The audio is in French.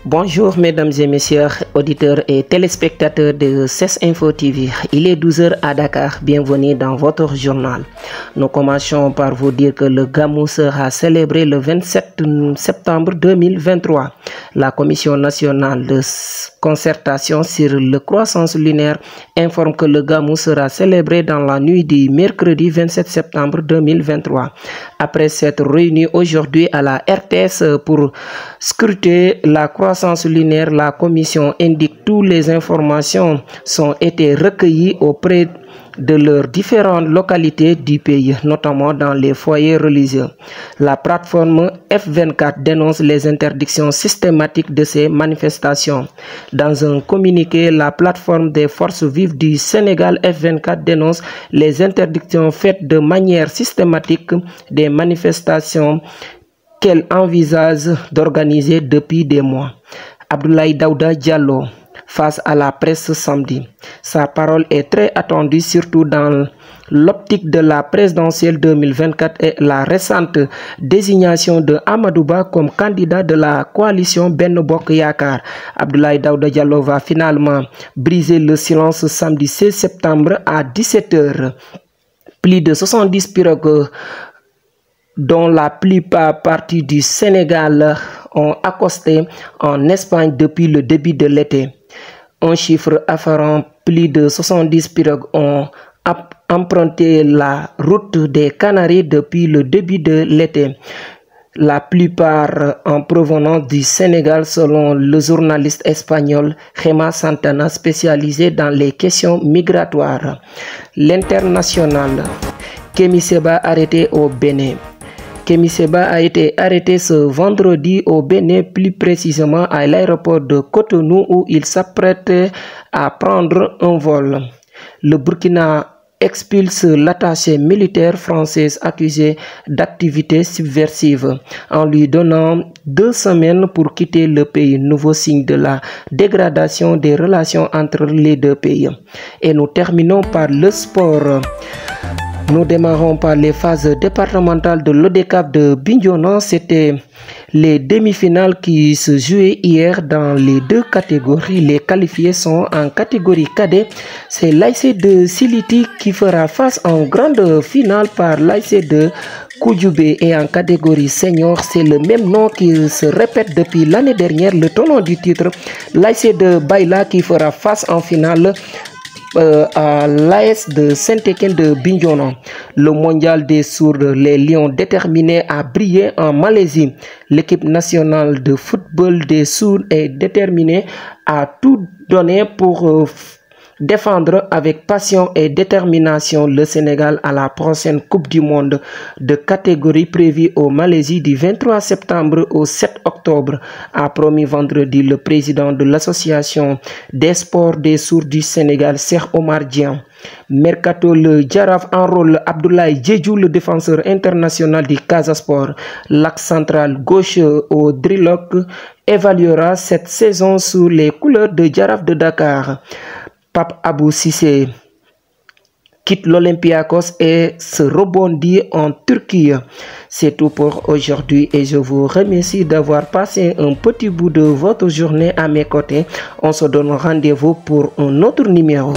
Bonjour mesdames et messieurs, auditeurs et téléspectateurs de CES Info TV. Il est 12h à Dakar, bienvenue dans votre journal. Nous commençons par vous dire que le Gamou sera célébré le 27 septembre 2023. La Commission nationale de concertation sur la croissance lunaire informe que le Gamou sera célébré dans la nuit du mercredi 27 septembre 2023. Après s'être réunis aujourd'hui à la RTS pour scruter la croissance lunaire, la commission indique que toutes les informations ont été recueillies auprès de leurs différentes localités du pays, notamment dans les foyers religieux. La plateforme F24 dénonce les interdictions systématiques de ces manifestations. Dans un communiqué, la plateforme des forces vives du Sénégal F24 dénonce les interdictions faites de manière systématique des manifestations qu'elle envisage d'organiser depuis des mois. Abdoulaye Daouda Diallo face à la presse samedi. Sa parole est très attendue, surtout dans l'optique de la présidentielle 2024 et la récente désignation de Amadou Ba comme candidat de la coalition Benno Bokk Yakaar. Abdoulaye Daouda Diallo va finalement briser le silence samedi 16 septembre à 17h. Plus de 70 pirogues dont la plupart parties du Sénégal ont accosté en Espagne depuis le début de l'été. Un chiffre affarant, plus de 70 pirogues ont emprunté la route des Canaries depuis le début de l'été. La plupart en provenance du Sénégal, selon le journaliste espagnol Gemma Santana, spécialisé dans les questions migratoires. L'International. Kémi Séba arrêté au Bénin. Kémi Séba a été arrêté ce vendredi au Bénin, plus précisément à l'aéroport de Cotonou où il s'apprêtait à prendre un vol. Le Burkina expulse l'attaché militaire française accusé d'activités subversives en lui donnant 2 semaines pour quitter le pays, nouveau signe de la dégradation des relations entre les deux pays. Et nous terminons par le sport. Nous démarrons par les phases départementales de l'ODCAV de Bignona. C'était les demi-finales qui se jouaient hier dans les deux catégories. Les qualifiés sont en catégorie cadet. C'est l'AIC de Siliti qui fera face en grande finale par l'AIC de Koudjoubé. Et en catégorie senior, c'est le même nom qui se répète depuis l'année dernière. Le tenant du titre, l'AIC de Baïla qui fera face en finale à l'AS de Saint-Étienne de Bignona. Le mondial des sourds, les Lions déterminés à briller en Malaisie. L'équipe nationale de football des sourds est déterminée à tout donner pour défendre avec passion et détermination le Sénégal à la prochaine Coupe du Monde de catégorie prévue au Malaisie du 23 septembre au 7 octobre, a promis vendredi le président de l'association des sports des sourds du Sénégal, Cheikh Omar Dian. Mercato, le Jaraaf enrôle Abdoulaye Diédhiou, le défenseur international du Casa Sport. L'axe central gauche au Drilok évaluera cette saison sous les couleurs de Jaraaf de Dakar. Pape Abou Cissé quitte l'Olympiakos et se rebondit en Turquie. C'est tout pour aujourd'hui et je vous remercie d'avoir passé un petit bout de votre journée à mes côtés. On se donne rendez-vous pour un autre numéro.